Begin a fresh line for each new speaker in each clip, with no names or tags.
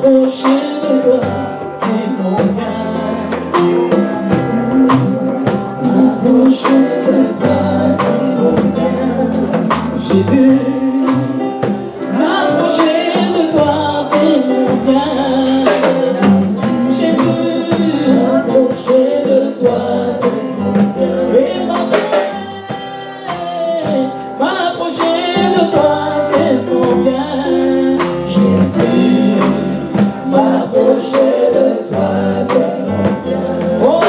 m'approcher de toi, c'est mon bien. M'approcher de toi, c'est mon bien. Jésus, m'approcher de toi, c'est mon bien. Jésus, m'approcher de toi, c'est mon bien. Et m'approcher de toi, c'est mon bien. Jésus, m'approcher de toi, c'est mon bien. Oh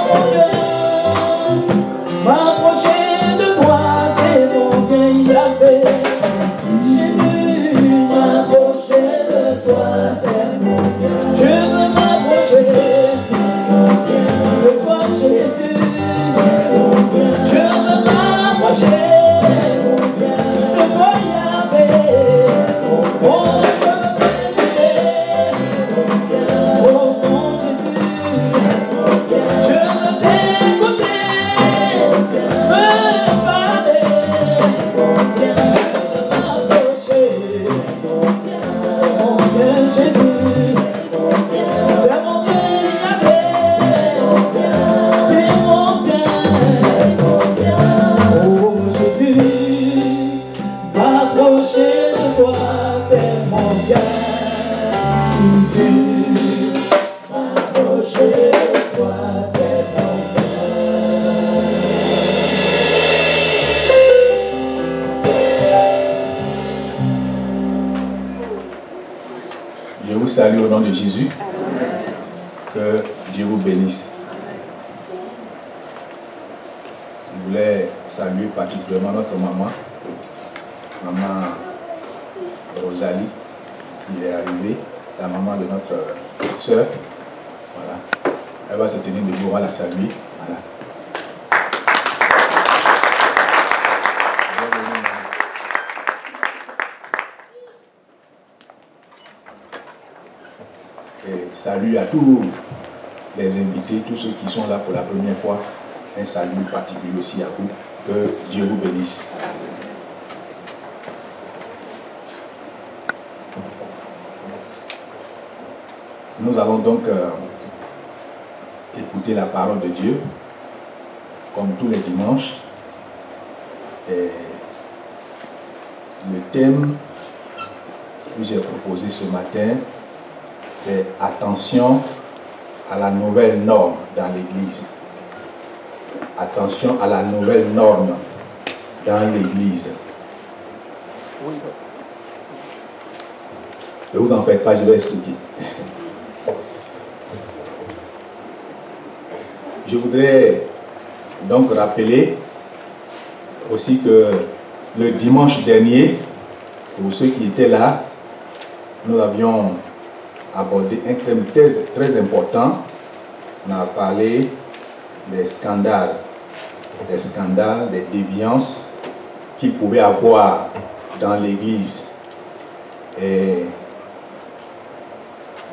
mon Dieu, m'approcher de toi, c'est mon bien. Yahvé. Jésus, m'approcher de toi, c'est mon bien. Je veux m'approcher, c'est mon bien. De toi, Jésus, c'est mon bien. Je veux m'approcher, c'est mon bien. De toi, Yahvé, c'est mon bien. Oh, je veux t'écouter, c'est mon bien. Oh, mon Jésus, c'est mon bien. Je veux t'écouter, c'est mon bien. Me parler, c'est mon bien. Je veux m'approcher, c'est mon bien. C'est mon bien, Jésus, c'est mon bien. C'est mon bien, Yahvé, c'est mon bien. C'est mon bien, c'est mon bien. Oh, Jésus, m'approcher de toi, c'est mon bien. Jésus, m'approcher de toi, c'est mon bien.
Je vous salue au nom de Jésus. Que Dieu vous bénisse. Je voulais saluer particulièrement notre maman, maman Rosalie, qui est arrivée, la maman de notre soeur. Voilà. Elle va se tenir debout, on va la saluer. Voilà. Et salut à tous les invités, tous ceux qui sont là pour la première fois. Un salut particulier aussi à vous. Que Dieu vous bénisse. Nous allons donc écouter la parole de Dieu, comme tous les dimanches. Et le thème que j'ai proposé ce matin, c'est attention à la nouvelle norme dans l'Église. Attention à la nouvelle norme dans l'Église. Ne vous en faites pas, je vais expliquer. Je voudrais donc rappeler aussi que le dimanche dernier, pour ceux qui étaient là, nous avions abordé un thème très important. On a parlé des scandales, des déviances qu'il pouvait avoir dans l'Église. Et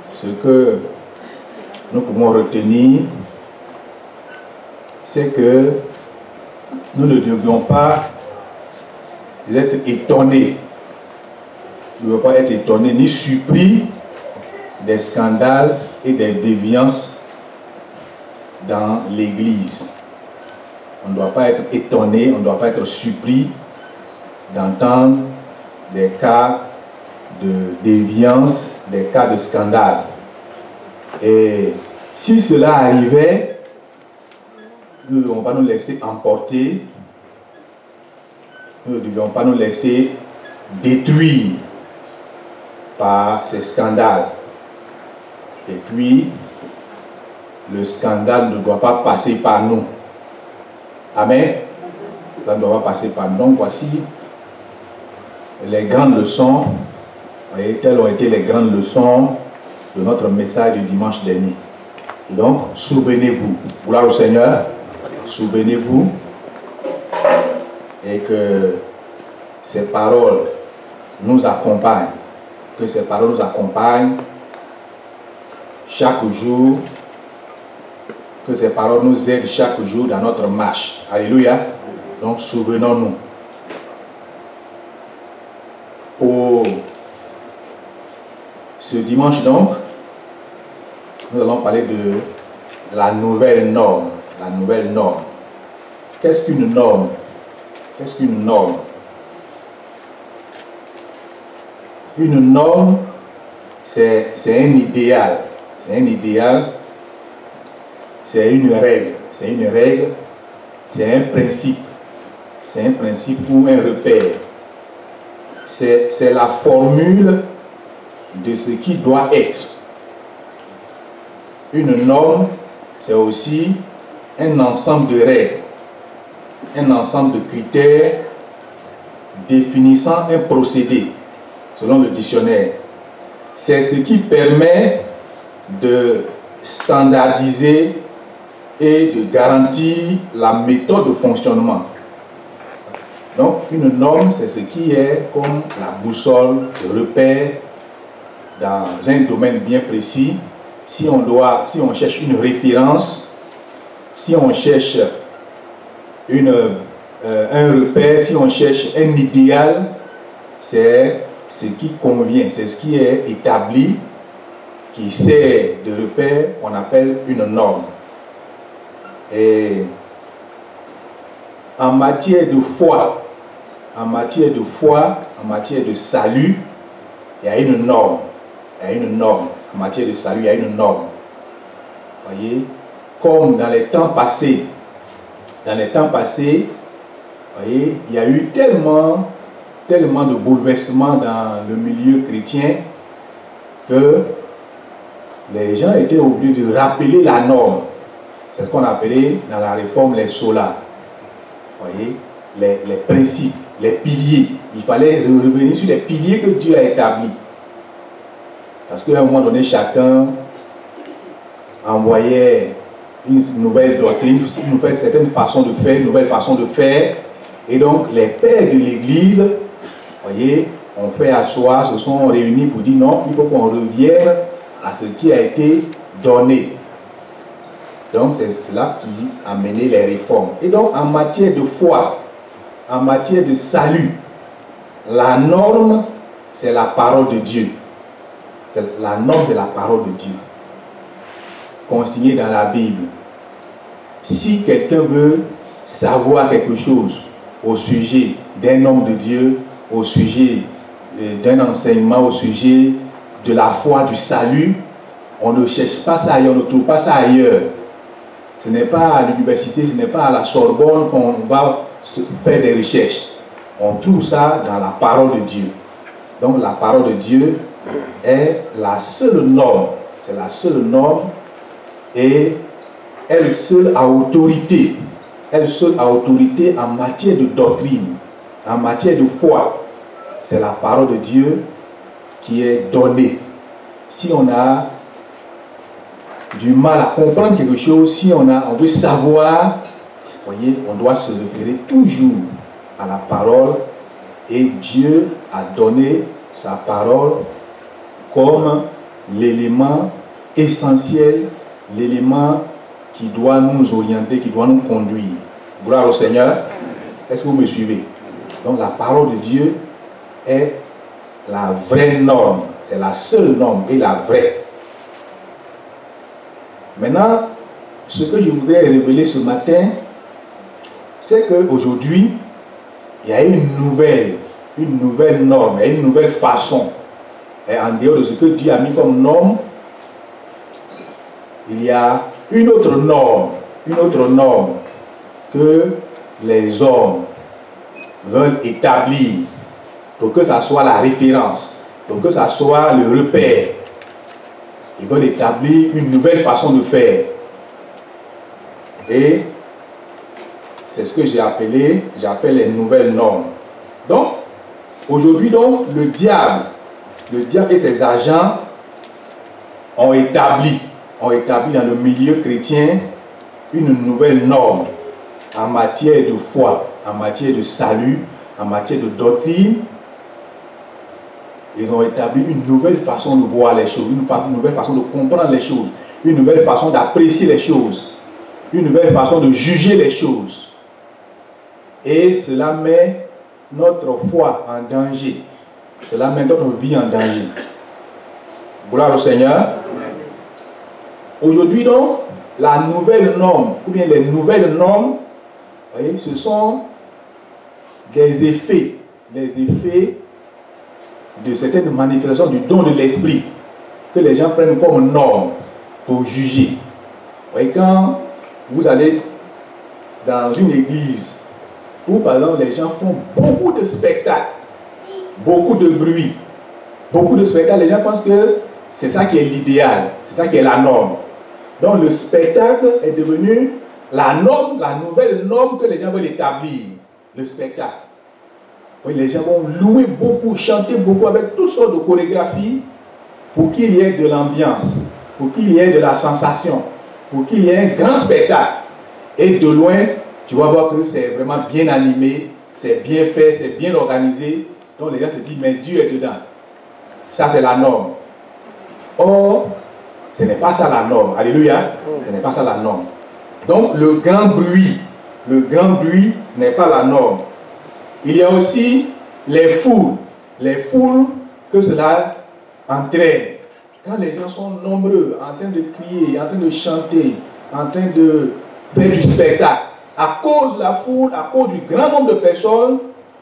ce que nous pouvons retenir, c'est que nous ne devions pas être étonnés. Nous ne devons pas être étonnés ni surpris des scandales et des déviances dans l'Église. On ne doit pas être étonné, on ne doit pas être surpris d'entendre des cas de déviance, des cas de scandale. Et si cela arrivait, nous ne devons pas nous laisser emporter, nous ne devions pas nous laisser détruire par ces scandales. Et puis, le scandale ne doit pas passer par nous. Amen. Ça ne doit pas passer par nous. Donc voici les grandes leçons. Vous voyez, telles ont été les grandes leçons de notre message du dimanche dernier. Et donc, souvenez-vous. Gloire au Seigneur. Souvenez-vous. Et que ces paroles nous accompagnent. Que ces paroles nous accompagnent chaque jour. Que ces paroles nous aident chaque jour dans notre marche. Alléluia. Donc, souvenons-nous. Pour Ce dimanche donc, nous allons parler de la nouvelle norme. La nouvelle norme. Qu'est-ce qu'une norme? Qu'est-ce qu'une norme? Une norme, c'est un idéal. C'est un idéal. C'est une règle. C'est une règle. C'est un principe. C'est un principe ou un repère. C'est la formule de ce qui doit être. Une norme, c'est aussi un ensemble de règles, un ensemble de critères définissant un procédé, selon le dictionnaire. C'est ce qui permet de standardiser et de garantir la méthode de fonctionnement. Donc, une norme, c'est ce qui est comme la boussole, le repère dans un domaine bien précis. Si on cherche une référence, si on cherche un repère, si on cherche un idéal, c'est ce qui convient, c'est ce qui est établi, qui sert de repère, qu'on appelle une norme. Et en matière de foi, en matière de salut, il y a une norme. Il y a une norme. En matière de salut, il y a une norme. Voyez, comme dans les temps passés, voyez, il y a eu tellement de bouleversements dans le milieu chrétien que les gens étaient obligés de rappeler la norme. C'est ce qu'on appelait dans la réforme les solas. Voyez, les principes, les piliers. Il fallait revenir sur les piliers que Dieu a établis. Parce qu'à un moment donné, chacun envoyait une nouvelle doctrine, une certaine façon de faire, une nouvelle façon de faire. Et donc, les pères de l'Église, voyez, ont fait asseoir, se sont réunis pour dire non, il faut qu'on revienne à ce qui a été donné. Donc, c'est cela qui a mené les réformes. Et donc, en matière de foi, en matière de salut, la norme, c'est la parole de Dieu. La norme, c'est la parole de Dieu, consignée dans la Bible. Si quelqu'un veut savoir quelque chose au sujet d'un homme de Dieu, au sujet d'un enseignement, au sujet de la foi, du salut, on ne cherche pas ça ailleurs, on ne trouve pas ça ailleurs. Ce n'est pas à l'université, ce n'est pas à la Sorbonne qu'on va faire des recherches. On trouve ça dans la parole de Dieu. Donc la parole de Dieu est la seule norme. C'est la seule norme et elle seule a autorité. Elle seule a autorité en matière de doctrine, en matière de foi. C'est la parole de Dieu qui est donnée. Si on a du mal à comprendre quelque chose, si on veut savoir, voyez, on doit se référer toujours à la parole. Et Dieu a donné sa parole comme l'élément essentiel, l'élément qui doit nous orienter, qui doit nous conduire. Gloire au Seigneur. Est-ce que vous me suivez? Donc la parole de Dieu est la vraie norme. C'est la seule norme et la vraie. Maintenant, ce que je voudrais révéler ce matin, c'est qu'aujourd'hui, il y a une nouvelle norme, une nouvelle façon. Et en dehors de ce que Dieu a mis comme norme, il y a une autre norme que les hommes veulent établir pour que ça soit la référence, pour que ça soit le repère. Ils veulent établir une nouvelle façon de faire. Et c'est ce que j'appelle les nouvelles normes. Donc, aujourd'hui, le diable et ses agents ont établi dans le milieu chrétien une nouvelle norme en matière de foi, en matière de salut, en matière de doctrine. Ils ont établi une nouvelle façon de voir les choses, une nouvelle façon de comprendre les choses, une nouvelle façon d'apprécier les choses, une nouvelle façon de juger les choses. Et cela met notre foi en danger. Cela met notre vie en danger. Gloire au Seigneur. Aujourd'hui donc, la nouvelle norme, ou bien les nouvelles normes, voyez, ce sont les effets de certaines manifestations du don de l'esprit que les gens prennent comme norme pour juger. Vous voyez, quand vous allez dans une église où par exemple les gens font beaucoup de spectacles, beaucoup de bruit, beaucoup de spectacles, les gens pensent que c'est ça qui est l'idéal, c'est ça qui est la norme. Donc le spectacle est devenu la norme, la nouvelle norme que les gens veulent établir, le spectacle. Oui, les gens vont louer beaucoup, chanter beaucoup avec toutes sortes de chorégraphies pour qu'il y ait de l'ambiance, pour qu'il y ait de la sensation, pour qu'il y ait un grand spectacle. Et de loin, tu vas voir que c'est vraiment bien animé, c'est bien fait, c'est bien organisé. Donc les gens se disent, mais Dieu est dedans. Ça, c'est la norme. Or, ce n'est pas ça la norme. Alléluia. Ce n'est pas ça la norme. Donc, le grand bruit n'est pas la norme. Il y a aussi les foules que cela entraîne. Quand les gens sont nombreux, en train de crier, en train de chanter, en train de faire du spectacle, à cause de la foule, à cause du grand nombre de personnes,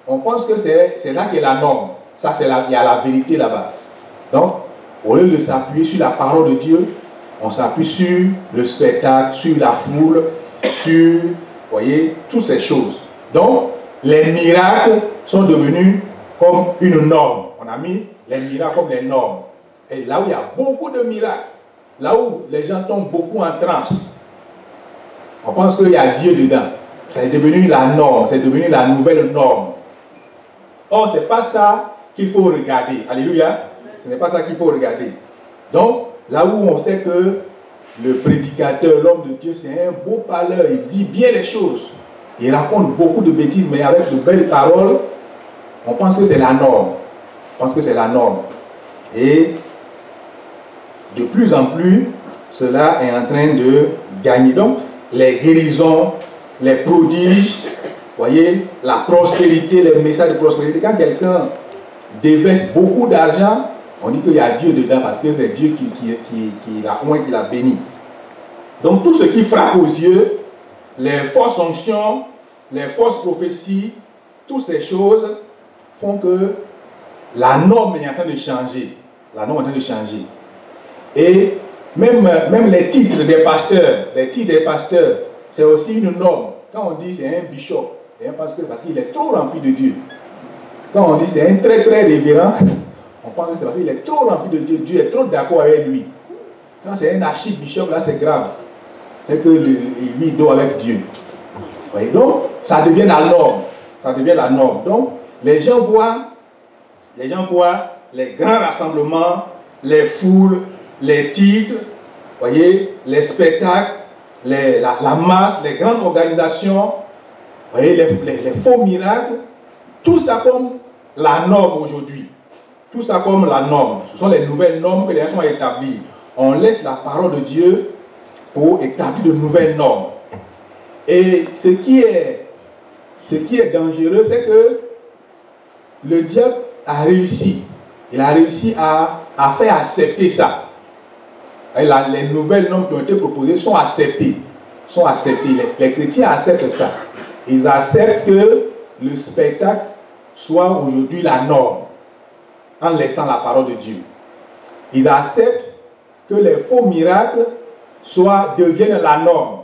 on pense que c'est là qu'est la norme. Ça, il y a la vérité là-bas. Donc, au lieu de s'appuyer sur la parole de Dieu, on s'appuie sur le spectacle, sur la foule, sur, vous voyez, toutes ces choses. Donc, les miracles sont devenus comme une norme. On a mis les miracles comme les normes. Et là où il y a beaucoup de miracles, là où les gens tombent beaucoup en transe, on pense qu'il y a Dieu dedans. C'est devenu la norme, c'est devenu la nouvelle norme. Or, ce n'est pas ça qu'il faut regarder. Alléluia. Ce n'est pas ça qu'il faut regarder. Donc, là où on sait que le prédicateur, l'homme de Dieu, c'est un beau parleur, il dit bien les choses. Il raconte beaucoup de bêtises, mais avec de belles paroles, on pense que c'est la norme. On pense que c'est la norme. Et de plus en plus, cela est en train de gagner. Donc, les guérisons, les prodiges, voyez, la prospérité, les messages de prospérité. Quand quelqu'un déverse beaucoup d'argent, on dit qu'il y a Dieu dedans parce que c'est Dieu qui l'a béni. Donc tout ce qui frappe aux yeux, les fausses onctions, les fausses prophéties, toutes ces choses font que la norme est en train de changer. La norme est en train de changer. Et même les titres des pasteurs, c'est aussi une norme. Quand on dit c'est un bishop, c'est un pasteur parce qu'il est trop rempli de Dieu. Quand on dit c'est un très très révérend, on pense que c'est parce qu'il est trop rempli de Dieu. Dieu est trop d'accord avec lui. Quand c'est un archibishop, là c'est grave. C'est que lui dort avec Dieu. Voyez, donc, ça devient la norme. Ça devient la norme. Donc, les gens voient les grands rassemblements, les foules, les titres, voyez, les spectacles, la masse, les grandes organisations, voyez, les faux miracles, tout ça comme la norme aujourd'hui. Tout ça comme la norme. Ce sont les nouvelles normes que les gens ont établies. On laisse la parole de Dieu pour établir de nouvelles normes. Et ce qui est dangereux, c'est que le diable a réussi. Il a réussi à faire accepter ça. Et les nouvelles normes qui ont été proposées sont acceptées. Les chrétiens acceptent ça. Ils acceptent que le spectacle soit aujourd'hui la norme en laissant la parole de Dieu. Ils acceptent que les faux miracles deviennent la norme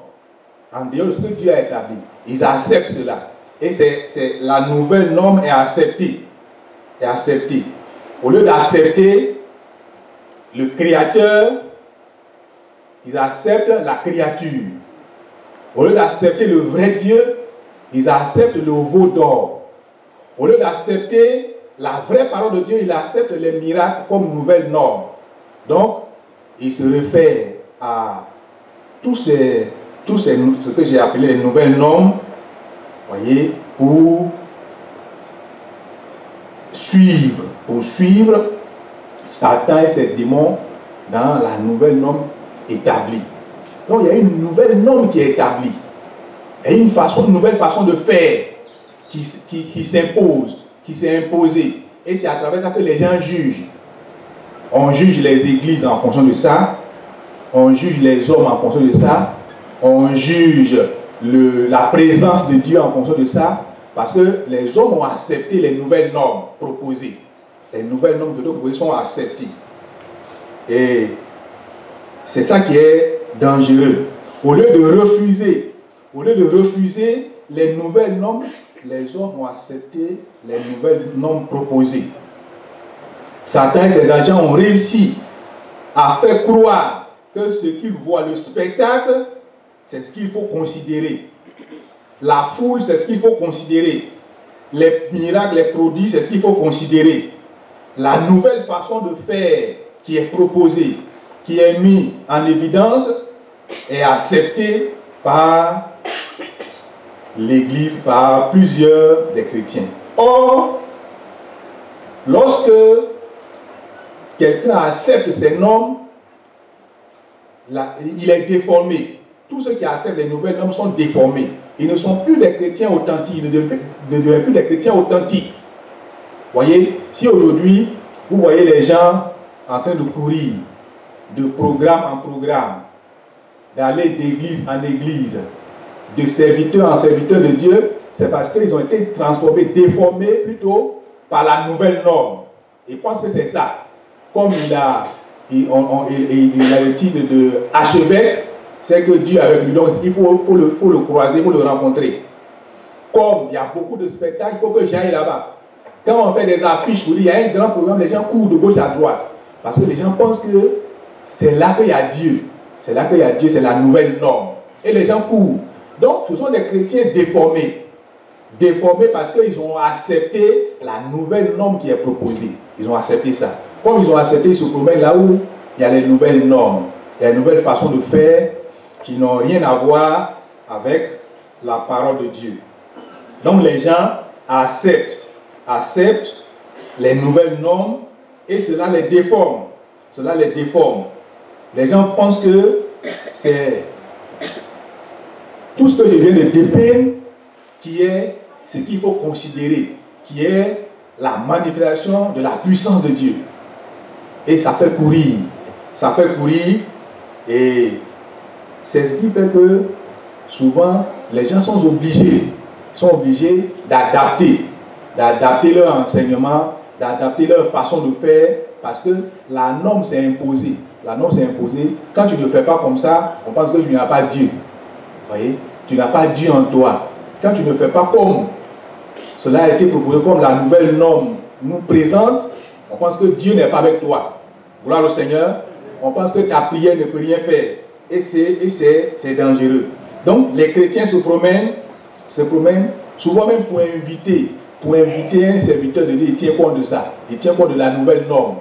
en dehors de ce que Dieu a établi. Ils acceptent cela. Et la nouvelle norme est acceptée. Au lieu d'accepter le Créateur, ils acceptent la créature. Au lieu d'accepter le vrai Dieu, ils acceptent le veau d'or. Au lieu d'accepter la vraie parole de Dieu, ils acceptent les miracles comme nouvelle norme. Donc, ils se réfèrent à ce que j'ai appelé les nouvelles normes, voyez, pour suivre Satan et ses démons dans la nouvelle norme établie. Donc il y a une nouvelle norme qui est établie. Et une nouvelle façon de faire qui s'impose, qui s'est imposée. Et c'est à travers ça que les gens jugent. On juge les églises en fonction de ça. On juge les hommes en fonction de ça. On juge la présence de Dieu en fonction de ça. Parce que les hommes ont accepté les nouvelles normes proposées. Les nouvelles normes que Dieu proposées sont acceptées. Et c'est ça qui est dangereux. Au lieu de refuser les nouvelles normes, les hommes ont accepté les nouvelles normes proposées. Satan et ses agents ont réussi à faire croire que ce qu'ils voient, le spectacle, c'est ce qu'il faut considérer. La foule, c'est ce qu'il faut considérer. Les miracles, les prodiges, c'est ce qu'il faut considérer. La nouvelle façon de faire qui est proposée, qui est mise en évidence, est acceptée par l'Église, par plusieurs des chrétiens. Or, lorsque quelqu'un accepte ces normes, il est déformé. Tous ceux qui acceptent les nouvelles normes sont déformés. Ils ne sont plus des chrétiens authentiques. Ils ne deviennent plus des chrétiens authentiques. Voyez, si aujourd'hui, vous voyez les gens en train de courir de programme en programme, d'aller d'église en église, de serviteur en serviteur de Dieu, c'est parce qu'ils ont été transformés, déformés plutôt par la nouvelle norme. Ils pensent que c'est ça. Comme il a le titre de archevêque, c'est que Dieu avec lui, donc il faut le croiser, il faut le rencontrer. Comme il y a beaucoup de spectacles, il faut que j'aille là-bas. Quand on fait des affiches, il y a un grand programme, les gens courent de gauche à droite. Parce que les gens pensent que c'est là qu'il y a Dieu. C'est là qu'il y a Dieu, c'est la nouvelle norme. Et les gens courent. Donc, ce sont des chrétiens déformés. Déformés parce qu'ils ont accepté la nouvelle norme qui est proposée. Ils ont accepté ça. Comme ils ont accepté, ils se promènent là où il y a les nouvelles normes. Il y a une nouvelle façon de faire qui n'ont rien à voir avec la parole de Dieu. Donc les gens acceptent les nouvelles normes et cela les déforme. Cela les déforme. Les gens pensent que c'est tout ce que je viens de dépeindre qui est ce qu'il faut considérer, qui est la manifestation de la puissance de Dieu. Et ça fait courir. Ça fait courir et c'est ce qui fait que souvent les gens sont obligés d'adapter leur enseignement, d'adapter leur façon de faire parce que la norme s'est imposée. La norme s'est imposée. Quand tu ne fais pas comme ça, on pense que tu n'as pas Dieu. Voyez? Tu n'as pas Dieu en toi. Quand tu ne fais pas comme cela a été proposé, comme la nouvelle norme nous présente, on pense que Dieu n'est pas avec toi. Gloire au Seigneur. On pense que ta prière ne peut rien faire. Et c'est dangereux. Donc les chrétiens se promènent, souvent même pour inviter un serviteur de Dieu, il tient compte de ça. Il tient compte de la nouvelle norme.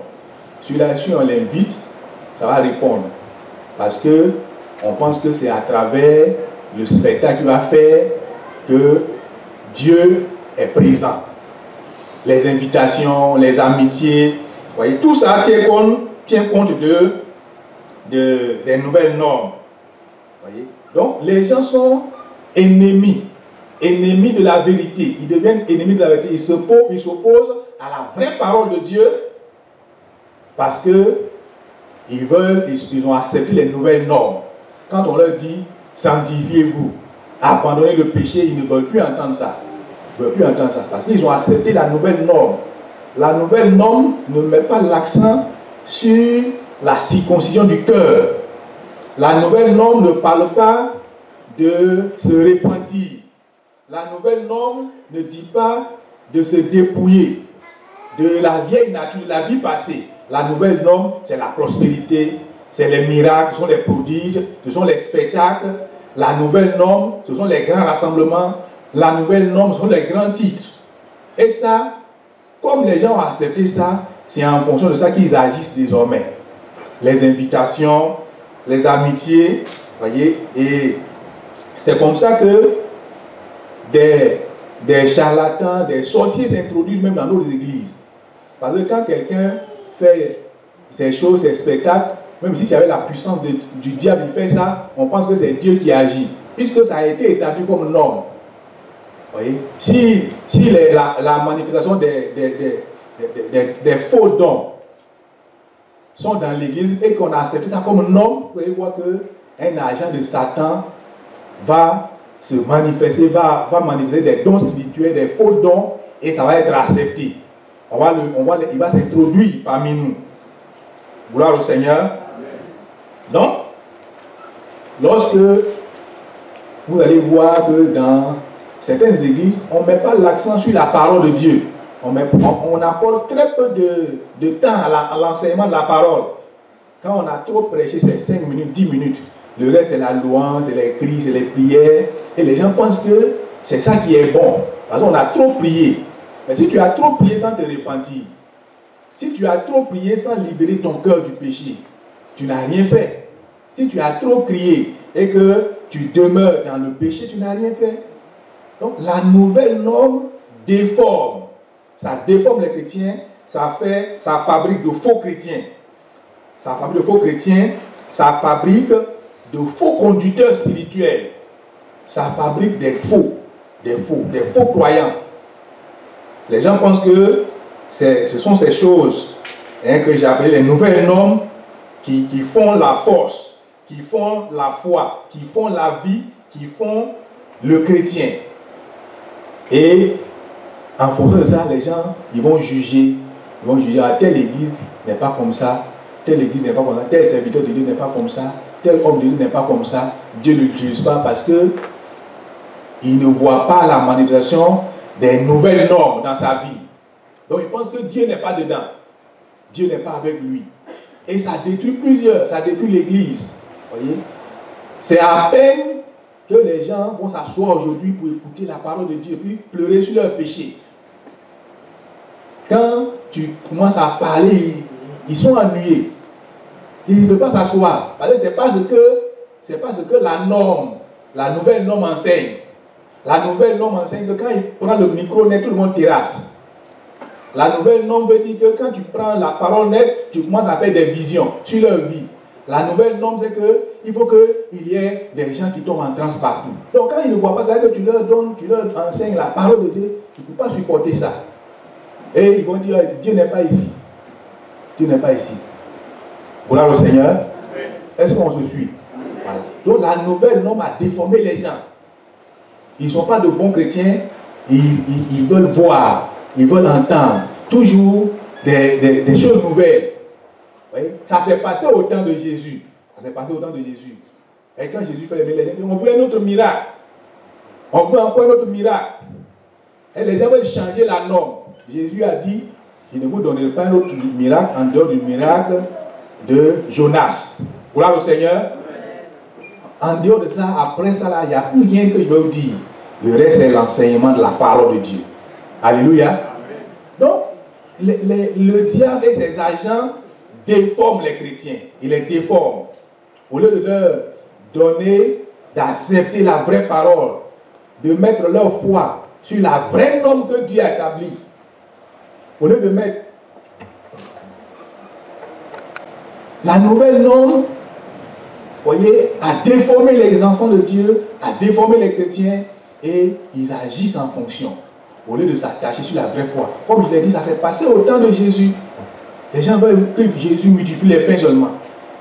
Celui-là, si on l'invite, ça va répondre. Parce que on pense que c'est à travers le spectacle qu'il va faire que Dieu est présent. Les invitations, les amitiés, voyez, tout ça tient compte des nouvelles normes. Voyez? Donc, les gens sont ennemis de la vérité. Ils deviennent ennemis de la vérité. Ils s'opposent à la vraie parole de Dieu parce que ils ont accepté les nouvelles normes. Quand on leur dit sanctifiez-vous, abandonnez le péché, ils ne veulent plus entendre ça. Ils ne veulent plus entendre ça parce qu'ils ont accepté la nouvelle norme. La nouvelle norme ne met pas l'accent sur la circoncision du cœur. La nouvelle norme ne parle pas de se repentir. La nouvelle norme ne dit pas de se dépouiller de la vieille nature, de la vie passée. La nouvelle norme, c'est la prospérité, c'est les miracles, ce sont les prodiges, ce sont les spectacles. La nouvelle norme, ce sont les grands rassemblements. La nouvelle norme, ce sont les grands titres. Et ça, comme les gens ont accepté ça, c'est en fonction de ça qu'ils agissent désormais. Les invitations, les amitiés, voyez, et c'est comme ça que des charlatans, des sorciers s'introduisent même dans nos églises. Parce que quand quelqu'un fait ces choses, ces spectacles, même si c'est avec la puissance du diable, il fait ça, on pense que c'est Dieu qui agit, puisque ça a été établi comme norme. Voyez? Si la manifestation des faux dons sont dans l'église et qu'on a accepté ça comme norme, vous pouvez voir qu'un agent de Satan va se manifester, va manifester des dons spirituels, des faux dons, et ça va être accepté. Il va s'introduire parmi nous. Gloire au Seigneur. Donc, lorsque vous allez voir que dans certaines églises, on ne met pas l'accent sur la parole de Dieu. On apporte très peu de temps à l'enseignement de la parole. Quand on a trop prêché, c'est 5 minutes, 10 minutes. Le reste, c'est la louange, c'est les cris, c'est les prières. Et les gens pensent que c'est ça qui est bon. Parce qu'on a trop prié. Mais si tu as trop prié sans te repentir, si tu as trop prié sans libérer ton cœur du péché, tu n'as rien fait. Si tu as trop crié et que tu demeures dans le péché, tu n'as rien fait. Donc la nouvelle norme déforme. Ça déforme les chrétiens, ça fabrique de faux chrétiens. Ça fabrique de faux chrétiens, ça fabrique de faux conducteurs spirituels. Ça fabrique des faux croyants. Les gens pensent que ce sont ces choses que j'ai appelées les nouvelles normes qui font la force, qui font la foi, qui font la vie, qui font le chrétien. Et en fonction de ça, les gens, ils vont juger. Ils vont juger, telle église n'est pas comme ça, telle église n'est pas comme ça, tel serviteur de Dieu n'est pas comme ça, tel homme de Dieu n'est pas comme ça. Dieu ne l'utilise pas parce que il ne voit pas la manifestation des nouvelles normes dans sa vie. Donc il pense que Dieu n'est pas dedans. Dieu n'est pas avec lui. Et ça détruit plusieurs, ça détruit l'église. Voyez? C'est à peine que les gens vont s'asseoir aujourd'hui pour écouter la parole de Dieu, puis pleurer sur leurs péchés. Quand tu commences à parler, ils sont ennuyés. Ils ne peuvent pas s'asseoir. Parce que c'est pas ce que la norme, la nouvelle norme enseigne. La nouvelle norme enseigne que quand il prend le micro net, tout le monde terrasse. La nouvelle norme veut dire que quand tu prends la parole nette, tu commences à faire des visions sur leur vie. La nouvelle norme, c'est qu'il faut qu'il y ait des gens qui tombent en transe partout. Donc quand ils ne voient pas ça, que tu leur donnes, tu leur enseignes la parole de Dieu, tu ne peux pas supporter ça. Et ils vont dire, Dieu n'est pas ici. Dieu n'est pas ici. Gloire au Seigneur. Est-ce qu'on se suit? Voilà. Donc la nouvelle norme a déformé les gens. Ils ne sont pas de bons chrétiens. Ils veulent voir, ils veulent entendre toujours des choses nouvelles. Ça s'est passé au temps de Jésus. Ça s'est passé au temps de Jésus. Et quand Jésus fait les miracles, on veut un autre miracle. On veut encore un autre miracle. Et les gens veulent changer la norme. Jésus a dit, je ne vous donnerai pas un autre miracle en dehors du miracle de Jonas. Gloire au Seigneur. En dehors de ça, après ça, il n'y a plus rien que je vais vous dire. Le reste, c'est l'enseignement de la parole de Dieu. Alléluia. Donc, le diable et ses agents déforment les chrétiens. Il les déforme. Au lieu de leur donner, d'accepter la vraie parole, de mettre leur foi sur la vraie norme que Dieu a établie, au lieu de mettre la nouvelle norme, voyez, à déformer les enfants de Dieu, à déformer les chrétiens, et ils agissent en fonction, au lieu de s'attacher sur la vraie foi. Comme je l'ai dit, ça s'est passé au temps de Jésus. Les gens veulent que Jésus multiplie les pains seulement.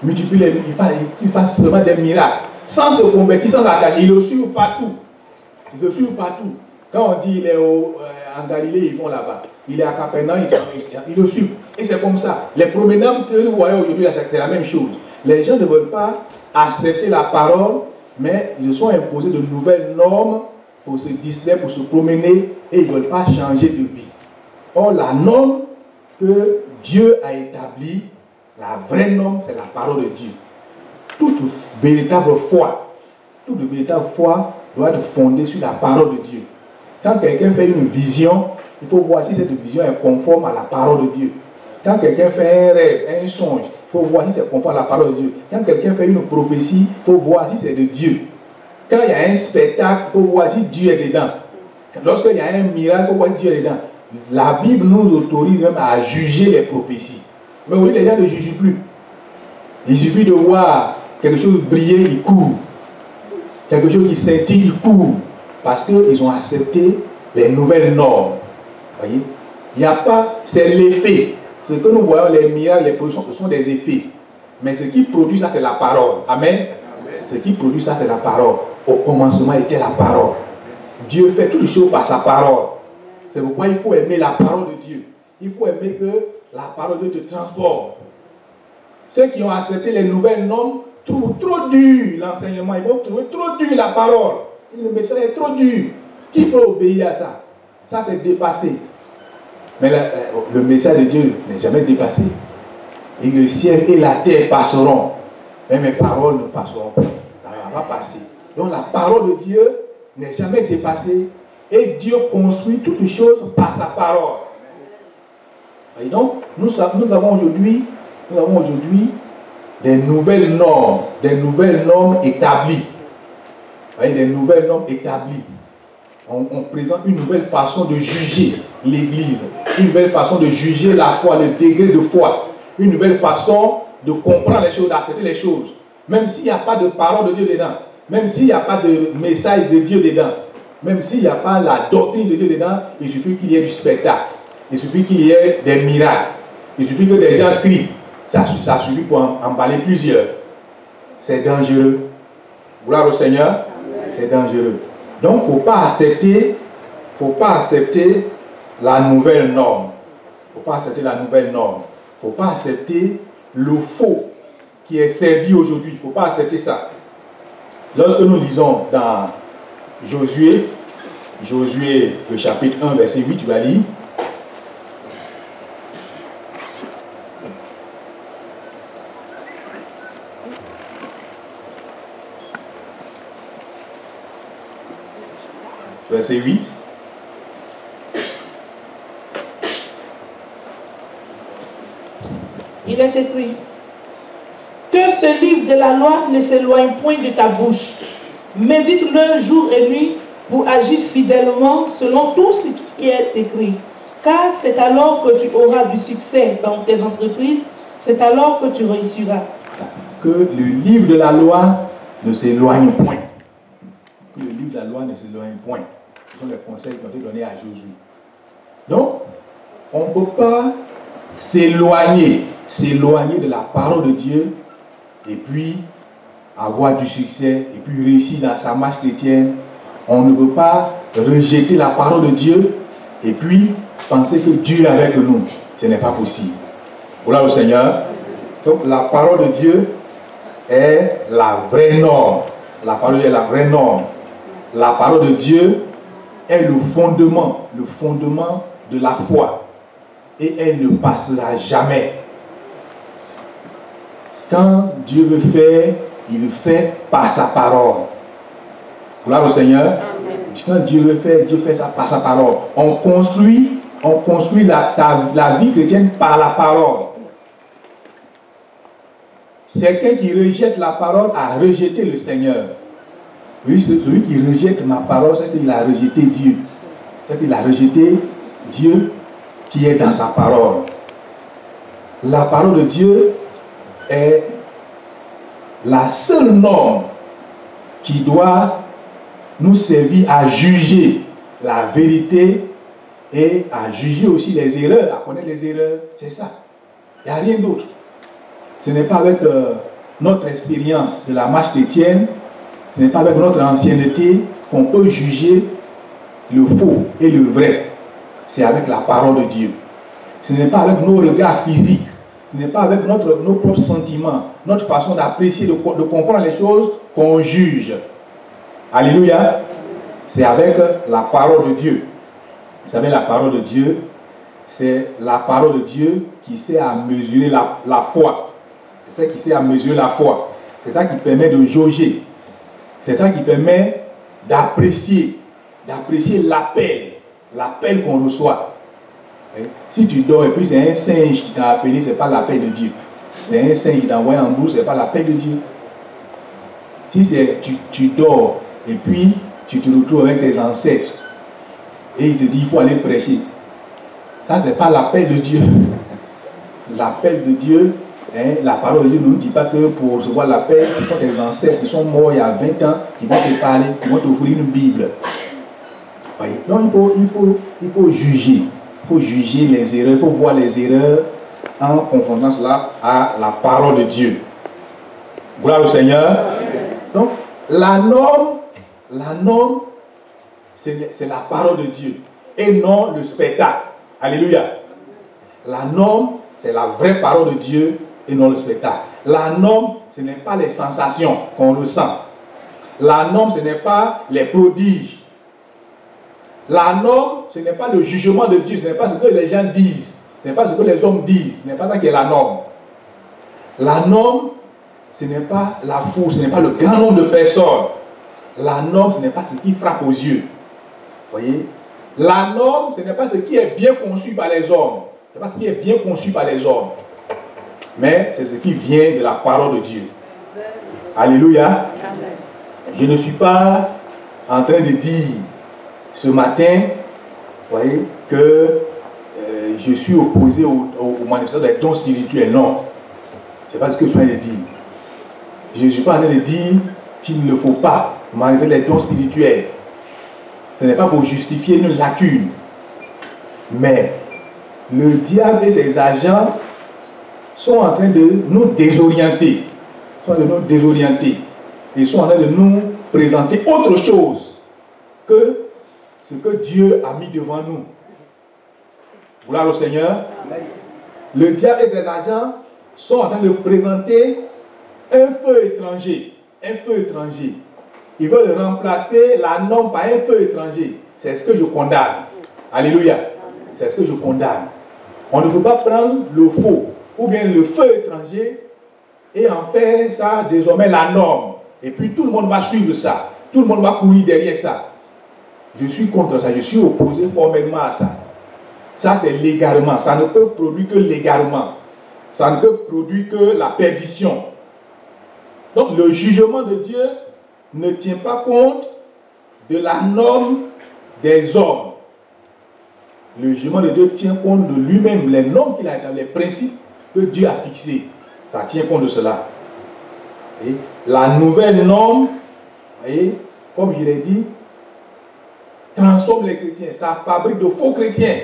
Il fasse seulement des miracles. Sans se convertir, sans s'attacher. Il le suit partout. Il le suit partout. Quand on dit il est en Galilée, ils vont là-bas. Il est à Capernaum, ils le suivent. Et c'est comme ça. Les promenades que vous voyez aujourd'hui, c'est la même chose. Les gens ne veulent pas accepter la parole, mais ils se sont imposés de nouvelles normes pour se distraire, pour se promener, et ils ne veulent pas changer de vie. Or, la norme que Dieu a établie, la vraie norme, c'est la parole de Dieu. Toute véritable foi doit être fondée sur la parole de Dieu. Quand quelqu'un fait une vision, il faut voir si cette vision est conforme à la parole de Dieu. Quand quelqu'un fait un rêve, un songe, il faut voir si c'est conforme à la parole de Dieu. Quand quelqu'un fait une prophétie, il faut voir si c'est de Dieu. Quand il y a un spectacle, il faut voir si Dieu est dedans. Lorsqu'il y a un miracle, il faut voir si Dieu est dedans. La Bible nous autorise même à juger les prophéties. Mais oui, les gens ne jugent plus. Il suffit de voir quelque chose briller, ils courent. Quelque chose qui scintille, ils courent. Parce qu'ils ont accepté les nouvelles normes. Vous voyez? Il n'y a pas, c'est l'effet. Ce que nous voyons, les miracles, les productions, ce sont des effets. Mais ce qui produit ça, c'est la parole. Amen. Ce qui produit ça, c'est la parole. Au commencement était la parole. Dieu fait toutes les choses par sa parole. C'est pourquoi il faut aimer la parole de Dieu. Il faut aimer que la parole de Dieu te transforme. Ceux qui ont accepté les nouvelles normes trouvent trop dur l'enseignement. Ils vont trouver trop dur la parole. Le message est trop dur. Qui peut obéir à ça? Ça, c'est dépassé. Mais le message de Dieu n'est jamais dépassé. Et le ciel et la terre passeront. Mais mes paroles ne passeront pas. Ça ne va pas passer. Donc la parole de Dieu n'est jamais dépassée. Et Dieu construit toutes les choses par sa parole. Et donc, nous avons aujourd'hui des nouvelles normes établies. Vous voyez, des nouvelles normes établies. On présente une nouvelle façon de juger l'Église, une nouvelle façon de juger la foi, le degré de foi, une nouvelle façon de comprendre les choses, d'accepter les choses. Même s'il n'y a pas de parole de Dieu dedans, même s'il n'y a pas de message de Dieu dedans, même s'il n'y a pas la doctrine de Dieu dedans, il suffit qu'il y ait du spectacle, il suffit qu'il y ait des miracles, il suffit que des gens crient. Ça suffit pour emballer plusieurs. C'est dangereux. Gloire au Seigneur, c'est dangereux. Donc, il ne faut pas accepter la nouvelle norme. Il ne faut pas accepter la nouvelle norme. Il ne faut pas accepter le faux qui est servi aujourd'hui. Il ne faut pas accepter ça. Lorsque nous lisons dans Josué, le chapitre 1, verset 8, tu vas lire. Verset 8.
Il est écrit que ce livre de la loi ne s'éloigne point de ta bouche. Médite-le jour et nuit pour agir fidèlement selon tout ce qui est écrit. Car c'est alors que tu auras du succès dans tes entreprises, c'est alors que tu réussiras.
Que le livre de la loi ne s'éloigne point. Que le livre de la loi ne s'éloigne point. Ce sont les conseils qui ont été donnés à Josué. Donc, on ne peut pas s'éloigner de la parole de Dieu et puis avoir du succès et puis réussir dans sa marche chrétienne. On ne peut pas rejeter la parole de Dieu et puis penser que Dieu est avec nous. Ce n'est pas possible. Gloire au Seigneur. Donc la parole de Dieu est la vraie norme. La parole de Dieu est la vraie norme. La parole de Dieu est le fondement de la foi. Et elle ne passera jamais. Quand Dieu veut faire, il le fait par sa parole. Gloire au Seigneur. Amen. Quand Dieu veut faire, Dieu fait ça par sa parole. On construit la vie chrétienne par la parole. Quelqu'un qui rejette la parole a rejeté le Seigneur. Oui, celui qui rejette ma parole, c'est qu'il a rejeté Dieu. C'est qu'il a rejeté Dieu qui est dans sa parole. La parole de Dieu est la seule norme qui doit nous servir à juger la vérité et à juger aussi les erreurs, à connaître les erreurs. C'est ça. Il n'y a rien d'autre. Ce n'est pas avec notre expérience de la marche chrétienne, ce n'est pas avec notre ancienneté qu'on peut juger le faux et le vrai. C'est avec la parole de Dieu. Ce n'est pas avec nos regards physiques, ce n'est pas avec nos propres sentiments, notre façon d'apprécier, de comprendre les choses qu'on juge. Alléluia. C'est avec la parole de Dieu. Vous savez, la parole de Dieu, c'est la parole de Dieu qui sait à mesurer la foi. C'est ça qui sait à mesurer la foi. C'est ça qui permet de jauger. C'est ça qui permet d'apprécier l'appel qu'on reçoit. Si tu dors et puis c'est un singe qui t'a appelé, ce n'est pas l'appel de Dieu. C'est un singe qui t'a envoyé en bourse, ce n'est pas l'appel de Dieu. Si tu dors et puis tu te retrouves avec tes ancêtres et il te dit il faut aller prêcher, ça ce n'est pas l'appel de Dieu. L'appel de Dieu, la parole de Dieu ne nous dit pas que pour recevoir l'appel, ce sont tes ancêtres qui sont morts il y a 20 ans qui vont te parler, qui vont t'offrir une Bible. Oui. Donc il faut juger. Il faut juger les erreurs, il faut voir les erreurs en confrontant cela à la parole de Dieu. Gloire au Seigneur. Donc, la norme, c'est la parole de Dieu et non le spectacle. Alléluia. La norme, c'est la vraie parole de Dieu et non le spectacle. La norme, ce n'est pas les sensations qu'on ressent. La norme, ce n'est pas les prodiges. La norme, ce n'est pas le jugement de Dieu, ce n'est pas ce que les gens disent, ce n'est pas ce que les hommes disent, ce n'est pas ça qui est la norme. La norme, ce n'est pas la foule, ce n'est pas le grand nombre de personnes. La norme, ce n'est pas ce qui frappe aux yeux. Voyez? La norme, ce n'est pas ce qui est bien conçu par les hommes. Ce n'est pas ce qui est bien conçu par les hommes. Mais c'est ce qui vient de la parole de Dieu. Alléluia. Je ne suis pas en train de dire ce matin, voyez, que je suis opposé aux manifestations des dons spirituels. Non. Ce n'est pas ce que je suis en train de dire. Je ne suis pas en train de dire qu'il ne faut pas manifester les dons spirituels. Ce n'est pas pour justifier une lacune. Mais le diable et ses agents sont en train de nous désorienter. Ils sont en train de nous présenter autre chose que ce que Dieu a mis devant nous. Gloire au Seigneur. Le diable et ses agents sont en train de présenter un feu étranger. Un feu étranger. Ils veulent remplacer la norme par un feu étranger. C'est ce que je condamne. Alléluia. C'est ce que je condamne. On ne peut pas prendre le faux ou bien le feu étranger et en faire ça désormais la norme. Et puis tout le monde va suivre ça. Tout le monde va courir derrière ça. Je suis contre ça. Je suis opposé formellement à ça. Ça c'est légalement. Ça ne peut produire que légalement. Ça ne peut produire que la perdition. Donc le jugement de Dieu ne tient pas compte de la norme des hommes. Le jugement de Dieu tient compte de lui-même, les normes qu'il a établies, les principes que Dieu a fixés. Ça tient compte de cela. Et la nouvelle norme, voyez, comme je l'ai dit, transforme les chrétiens. Ça fabrique de faux chrétiens.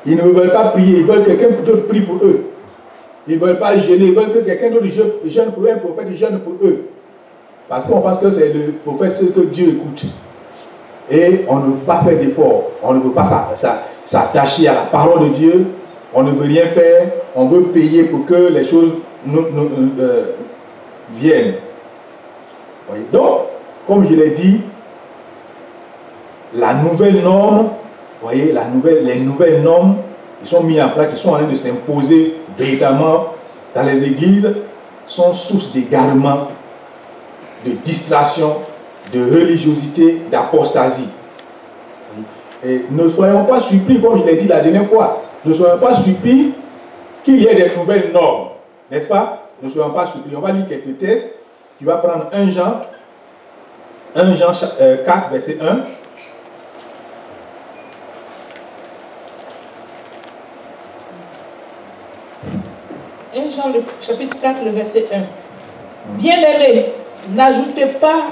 Ils ne veulent pas prier, ils veulent que quelqu'un d'autre prie pour eux. Ils ne veulent pas jeûner, ils veulent que quelqu'un d'autre jeûne pour eux, un prophète jeûne pour eux. Parce qu'on pense que c'est le prophète, c'est ce que Dieu écoute. Et on ne veut pas faire d'efforts. On ne veut pas s'attacher à la parole de Dieu. On ne veut rien faire. On veut payer pour que les choses viennent. Voyez. Donc, comme je l'ai dit, la nouvelle norme, voyez, les nouvelles normes qui sont mises en place, qui sont en train de s'imposer véritablement dans les églises, sont source d'égarement, de distraction, de religiosité, d'apostasie. Et ne soyons pas surpris, comme je l'ai dit la dernière fois, ne soyons pas surpris qu'il y ait des nouvelles normes, n'est-ce pas? Ne soyons pas surpris. On va lire quelques textes. Tu vas prendre 1 Jean 4, verset 1.
1 Jean, le chapitre 4, le verset 1. Bien-aimés, n'ajoutez pas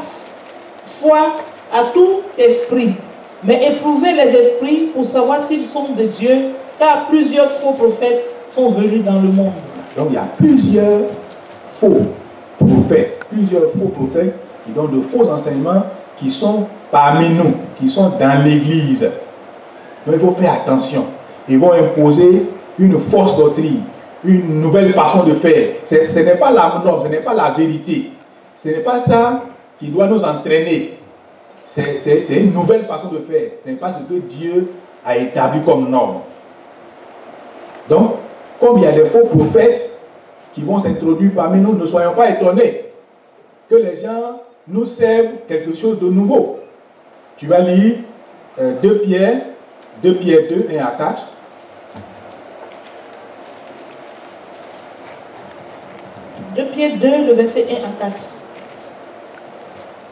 foi à tout esprit, mais éprouvez les esprits pour savoir s'ils sont de Dieu, car plusieurs faux prophètes sont venus dans le monde.
Donc il y a plusieurs faux prophètes qui donnent de faux enseignements qui sont parmi nous, qui sont dans l'église. Donc il faut faire attention. Ils vont imposer une fausse doctrine, une nouvelle façon de faire. Ce n'est pas la norme, ce n'est pas la vérité. Ce n'est pas ça qui doit nous entraîner. C'est une nouvelle façon de faire. Ce n'est pas ce que Dieu a établi comme norme. Donc, comme il y a des faux prophètes qui vont s'introduire parmi nous, ne soyons pas étonnés que les gens nous servent quelque chose de nouveau. Tu vas lire 2 Pierre 2, 1 à 4.
De Pierre 2, le verset 1 à 4.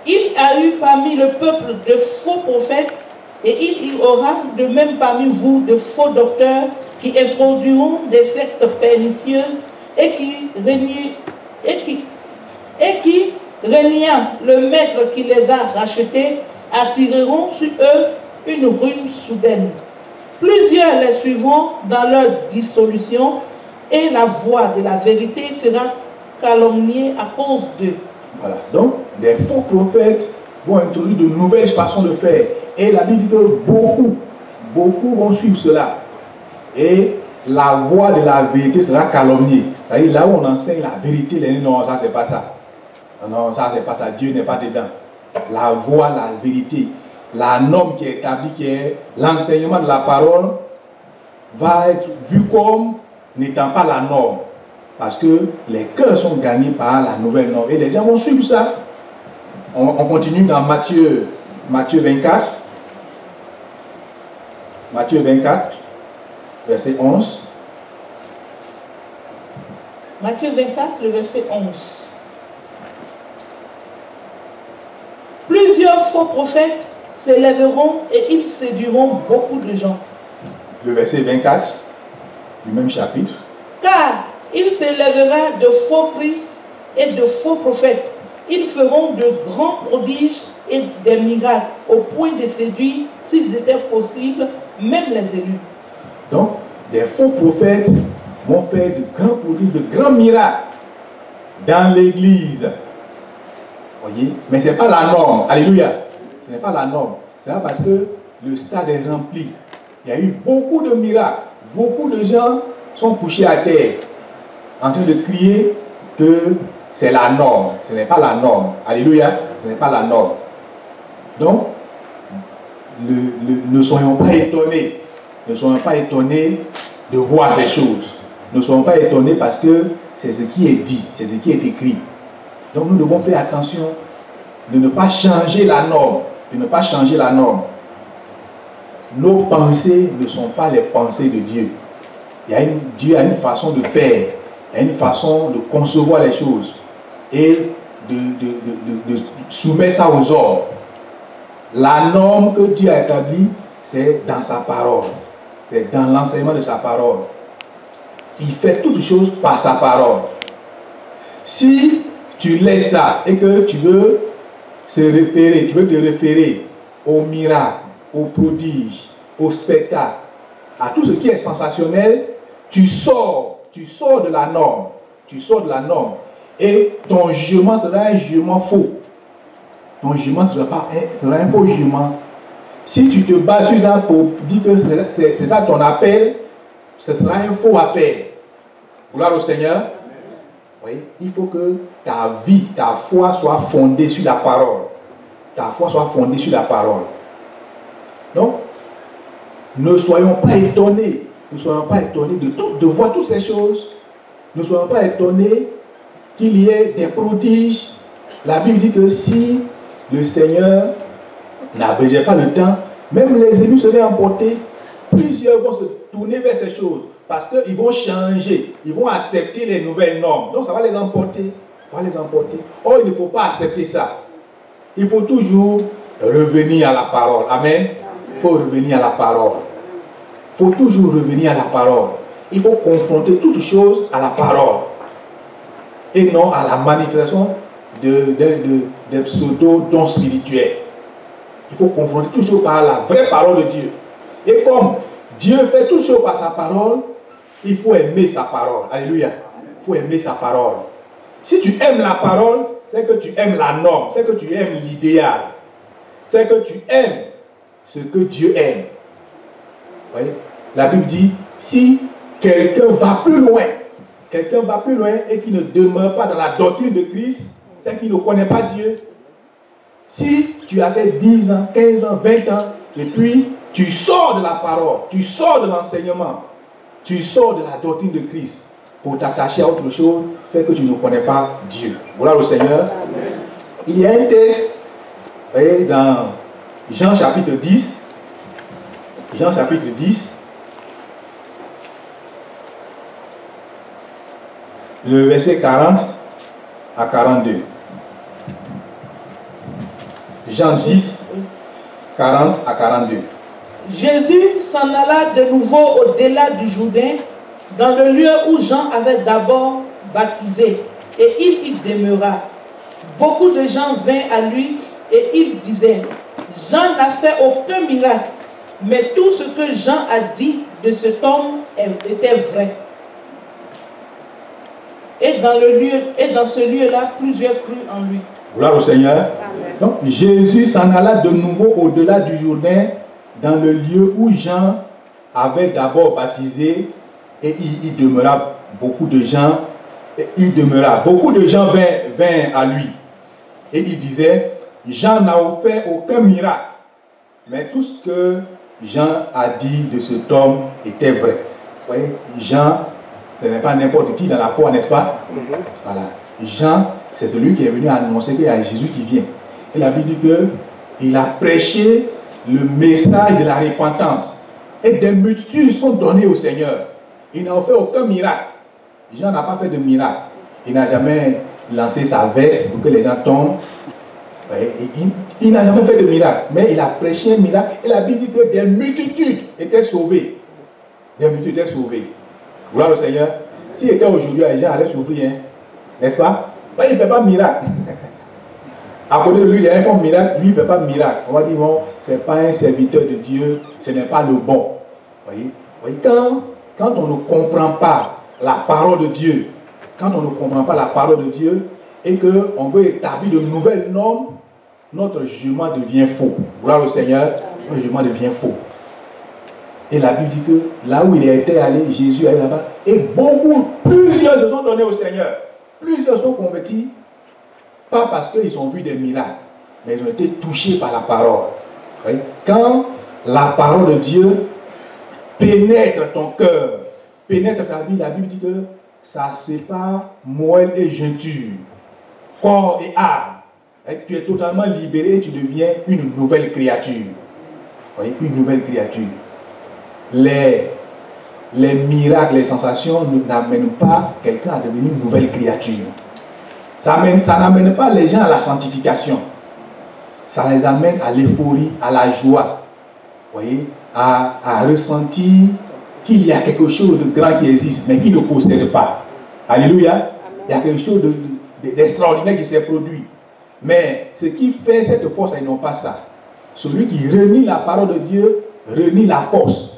Il a eu parmi le peuple de faux prophètes, et il y aura de même parmi vous de faux docteurs qui introduiront des sectes pernicieuses et qui régnant le maître qui les a rachetés, attireront sur eux une ruine soudaine. Plusieurs les suivront dans leur dissolution et la voix de la vérité sera calomniée à cause d'eux.
Voilà. Donc, des faux prophètes vont introduire de nouvelles façons de faire. Et la Bible dit que beaucoup vont suivre cela. Et la voix de la vérité sera calomniée. C'est-à-dire là où on enseigne la vérité, les gens, non, ça c'est pas ça. Non, ça c'est pas ça. Dieu n'est pas dedans. La voix, la vérité, la norme qui est établie, qui est l'enseignement de la parole, va être vu comme n'étant pas la norme. Parce que les cœurs sont gagnés par la nouvelle norme. Et les gens vont suivre ça. On continue dans Matthieu 24. Matthieu 24, verset 11.
Matthieu 24, le verset 11. Plusieurs faux prophètes s'élèveront et ils séduiront beaucoup de gens.
Le verset 24 du même chapitre.
Car il s'élèvera de faux Christ et de faux prophètes. Ils feront de grands prodiges et des miracles au point de séduire, s'il était possible, même les élus.
Donc, des faux prophètes vont faire de grands prodiges, de grands miracles dans l'église. Voyez? Mais ce n'est pas la norme. Alléluia. Ce n'est pas la norme. C'est pas parce que le stade est rempli. Il y a eu beaucoup de miracles. Beaucoup de gens sont couchés à terre en train de crier que c'est la norme. Ce n'est pas la norme. Alléluia. Ce n'est pas la norme. Donc, ne soyons pas étonnés. Ne soyons pas étonnés de voir ces choses. Ne soyons pas étonnés parce que c'est ce qui est dit, c'est ce qui est écrit. Donc nous devons faire attention de ne pas changer la norme. De ne pas changer la norme. Nos pensées ne sont pas les pensées de Dieu. Dieu a une façon de faire. Il y a une façon de concevoir les choses. Et de soumettre ça aux ordres. La norme que Dieu a établie, c'est dans sa parole. C'est dans l'enseignement de sa parole. Il fait toutes choses par sa parole. Si tu laisses ça et que tu veux te référer aux miracles, aux prodiges, aux spectacles, à tout ce qui est sensationnel, tu sors de la norme. Tu sors de la norme. Et ton jugement sera un jugement faux. Ton jugement sera un faux jugement. Si tu te bases sur ça pour dire que c'est ça ton appel, ce sera un faux appel. Gloire au Seigneur. Oui, il faut que ta vie, ta foi soit fondée sur la parole. Ta foi soit fondée sur la parole. Donc, ne soyons pas étonnés. Ne soyons pas étonnés de voir toutes ces choses. Ne soyons pas étonnés qu'il y ait des prodiges. La Bible dit que si le Seigneur n'abrégeait pas le temps, même les élus seraient emportés. Plusieurs vont se tourner vers ces choses parce qu'ils vont changer, ils vont accepter les nouvelles normes. Donc ça va les emporter. Ça va les emporter. Or, il ne faut pas accepter ça. Il faut toujours revenir à la parole. Amen. Il faut revenir à la parole. Il faut toujours revenir à la parole. Il faut confronter toutes choses à la parole. Et non à la manifestation des pseudo-dons spirituels. Il faut confronter toutes choses par la vraie parole de Dieu. Et comme Dieu fait toutes choses par sa parole, il faut aimer sa parole. Alléluia. Il faut aimer sa parole. Si tu aimes la parole, c'est que tu aimes la norme, c'est que tu aimes l'idéal. C'est que tu aimes ce que Dieu aime. Vous voyez? La Bible dit, si quelqu'un va plus loin et qui ne demeure pas dans la doctrine de Christ, c'est qu'il ne connaît pas Dieu. Si tu as fait 10 ans, 15 ans, 20 ans, et puis tu sors de la parole, tu sors de l'enseignement, tu sors de la doctrine de Christ pour t'attacher à autre chose, c'est que tu ne connais pas Dieu. Voilà le Seigneur. Amen. Il y a un texte, vous voyez, dans Jean chapitre 10, Jean chapitre 10, le verset 40 à 42. Jean 10, 40 à 42.
Jésus s'en alla de nouveau au-delà du Jourdain, dans le lieu où Jean avait d'abord baptisé, et il y demeura. Beaucoup de gens vinrent à lui et ils disaient, Jean n'a fait aucun miracle, mais tout ce que Jean a dit de cet homme était vrai. Et dans ce lieu-là, plusieurs crurent en lui.
Gloire au Seigneur.
Amen.
Donc Jésus s'en alla de nouveau au-delà du Jourdain, dans le lieu où Jean avait d'abord baptisé, et il demeura beaucoup de gens. Beaucoup de gens vinrent à lui. Et il disait, Jean n'a offert aucun miracle. Mais tout ce que Jean a dit de cet homme était vrai. Vous voyez, Jean, ce n'est pas n'importe qui dans la foi, n'est-ce pas? Voilà. Jean, c'est celui qui est venu annoncer qu'il y a Jésus qui vient. Et la Bible dit qu'il a prêché le message de la repentance. Et des multitudes sont données au Seigneur. Il n'a fait aucun miracle. Jean n'a pas fait de miracle. Il n'a jamais lancé sa veste pour que les gens tombent. Il n'a jamais fait de miracle. Mais il a prêché un miracle. Et la Bible dit que des multitudes étaient sauvées. Des multitudes étaient sauvées. Gloire au Seigneur. S'il était aujourd'hui, les gens allaient souffrir. Hein? N'est-ce pas? Il ne fait pas de miracle. À côté de lui, il y a un fond miracle. Lui, il ne fait pas de miracle. On va dire, bon, ce n'est pas un serviteur de Dieu. Ce n'est pas le bon. Voyez? Quand on ne comprend pas la parole de Dieu, quand on ne comprend pas la parole de Dieu et qu'on veut établir de nouvelles normes, notre jugement devient faux. Gloire au Seigneur, notre jugement devient faux. Et la Bible dit que là où il était allé, Jésus est allé là-bas, et plusieurs se sont donnés au Seigneur. Plusieurs sont convertis, pas parce qu'ils ont vu des miracles, mais ils ont été touchés par la parole. Quand la parole de Dieu pénètre ton cœur, pénètre ta vie, la Bible dit que ça sépare moelle et jointure, corps et âme. Et tu es totalement libéré et tu deviens une nouvelle créature. Voyez, une nouvelle créature. Les miracles, les sensations n'amènent pas quelqu'un à devenir une nouvelle créature. Ça n'amène pas les gens à la sanctification. Ça les amène à l'euphorie, à la joie. Voyez, à ressentir qu'il y a quelque chose de grand qui existe, mais qui ne possède pas. Alléluia. Amen. Il y a quelque chose d'extraordinaire qui s'est produit. Mais ce qui fait cette force, ils n'ont pas ça. Celui qui renie la parole de Dieu, renie la force.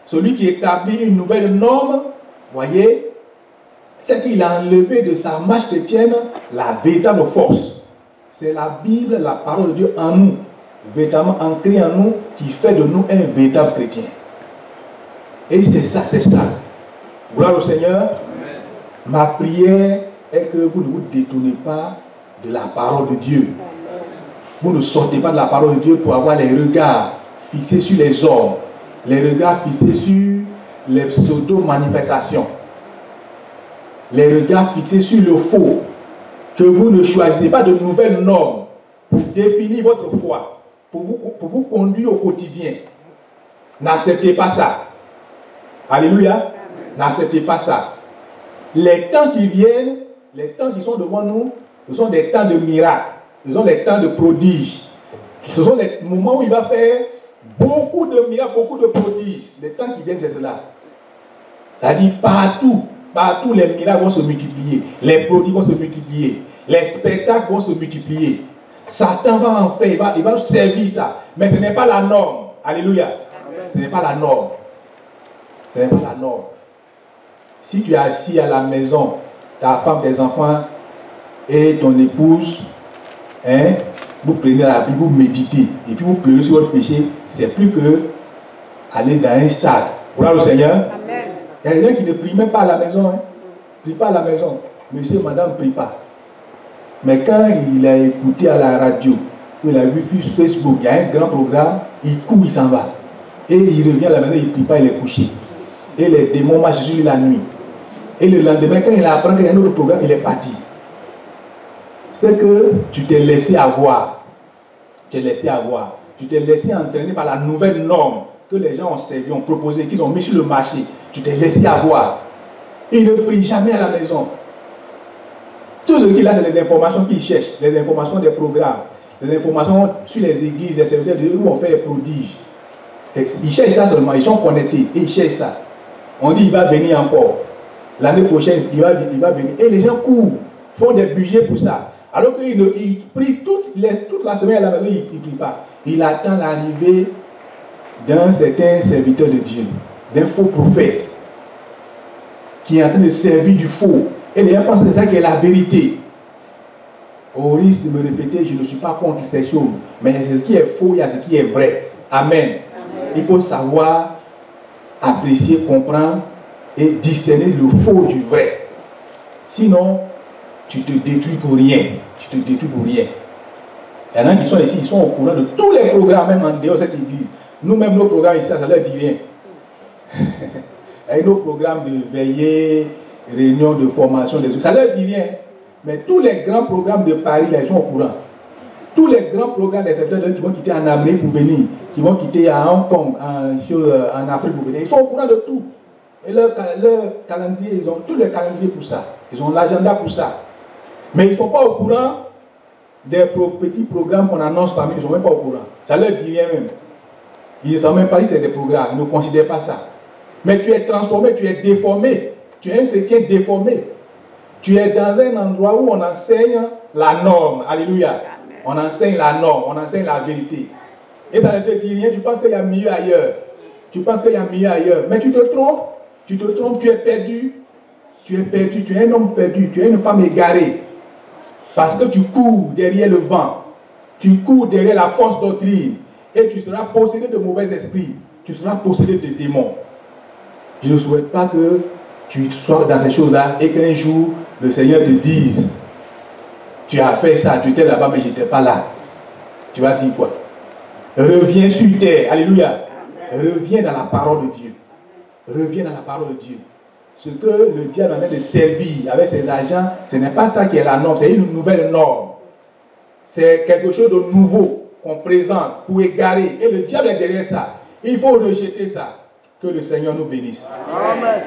Celui qui établit une nouvelle norme, voyez, c'est qu'il a enlevé de sa marche chrétienne la véritable force. C'est la Bible, la parole de Dieu en nous, véritablement ancrée en nous, qui fait de nous un véritable chrétien. Et c'est ça, c'est ça. Gloire au Seigneur. Amen. Ma prière est que vous ne vous détournez pas de la parole de Dieu. Amen. Vous ne sortez pas de la parole de Dieu pour avoir les regards fixés sur les hommes, les regards fixés sur les pseudo-manifestations, les regards fixés sur le faux, que vous ne choisissez pas de nouvelles normes pour définir votre foi, pour vous conduire au quotidien. N'acceptez pas ça. Alléluia. N'acceptez pas ça. Les temps qui viennent, les temps qui sont devant nous, ce sont des temps de miracles, ce sont des temps de prodiges. Ce sont les moments où il va faire beaucoup de miracles, beaucoup de prodiges. Les temps qui viennent, c'est cela. C'est-à-dire partout les miracles vont se multiplier, les prodiges vont se multiplier, les spectacles vont se multiplier. Satan va en faire, il va servir ça. Mais ce n'est pas la norme. Alléluia. Ce n'est pas la norme. Ce n'est pas la norme. Si tu es assis à la maison, ta femme, tes enfants et ton épouse, vous prenez la Bible, vous méditez, et puis vous pleurez sur votre péché, c'est plus que aller dans un stade. Gloire au Seigneur. Amen. Il y a des gens qui ne prient même pas à la maison. Ne prient pas à la maison. Monsieur, madame, ne prie pas. Mais quand il a écouté à la radio, il a vu sur Facebook, il y a un grand programme, il court, il s'en va. Et il revient à la maison, il ne prie pas, il est couché. Et les démons marchent sur lui la nuit. Et le lendemain, quand il apprend qu'il y a un autre programme, il est parti. C'est que tu t'es laissé avoir. Tu t'es laissé avoir. Tu t'es laissé entraîner par la nouvelle norme que les gens ont servi, ont proposé, qu'ils ont mis sur le marché. Tu t'es laissé avoir. Il ne prie jamais à la maison. Tout ce qu'il a, c'est les informations qu'il cherche, les informations des programmes, les informations sur les églises, les serviteurs de Dieu où on fait les prodiges. Ils cherchent ça seulement, ils sont connectés, et ils cherchent ça. On dit il va venir encore. L'année prochaine, il va venir. Et les gens courent, font des budgets pour ça. Alors qu'il prie toute la semaine à la maison, il ne prie pas. Il attend l'arrivée d'un certain serviteur de Dieu, d'un faux prophète, qui est en train de servir du faux, Et les gens pensent que c'est ça qui est la vérité. Au risque de me répéter, je ne suis pas contre ces choses. Mais ce qui est faux, il y a ce qui est vrai. Amen. Amen. Il faut savoir apprécier, comprendre et discerner le faux du vrai. Sinon, tu te détruis pour rien. Tu te détruis pour rien. Il y en a qui sont ici, ils sont au courant de tous les programmes, même en dehors de cette église. Nous-mêmes, nos programmes ici, ça ne leur dit rien. Avec nos programmes de veillée, réunions de formation, ça ne leur dit rien. Mais tous les grands programmes de Paris, là, ils sont au courant. Tous les grands programmes des secteurs qui vont quitter en Amérique pour venir, qui vont quitter à Hong Kong, en Afrique pour venir, ils sont au courant de tout. Et leur calendrier, ils ont tous les calendriers pour ça. Ils ont l'agenda pour ça. Mais ils ne sont pas au courant des petits programmes qu'on annonce parmi eux. Ils ne sont même pas au courant. Ça ne leur dit rien même. Ils ne savent même pas si c'est des programmes. Ils ne considèrent pas ça. Mais tu es transformé, tu es déformé. Tu es un chrétien déformé. Tu es dans un endroit où on enseigne la norme. Alléluia. On enseigne la norme, on enseigne la vérité. Et ça ne te dit rien, tu penses qu'il y a mieux ailleurs. Tu penses qu'il y a mieux ailleurs. Mais tu te trompes. Tu te trompes, tu es perdu. Tu es perdu, tu es un homme perdu, tu es une femme égarée. Parce que tu cours derrière le vent. Tu cours derrière la fausse doctrine. Et tu seras possédé de mauvais esprits. Tu seras possédé de démons. Je ne souhaite pas que tu sois dans ces choses-là et qu'un jour, le Seigneur te dise, tu as fait ça, tu étais là-bas, mais je n'étais pas là. Tu vas dire quoi? Reviens sur terre. Alléluia. Reviens dans la parole de Dieu. Reviens dans la parole de Dieu. Ce que le diable en est de servir avec ses agents, ce n'est pas ça qui est la norme, c'est une nouvelle norme. C'est quelque chose de nouveau qu'on présente pour égarer. Et le diable est derrière ça. Il faut rejeter ça. Que le Seigneur nous bénisse. Amen.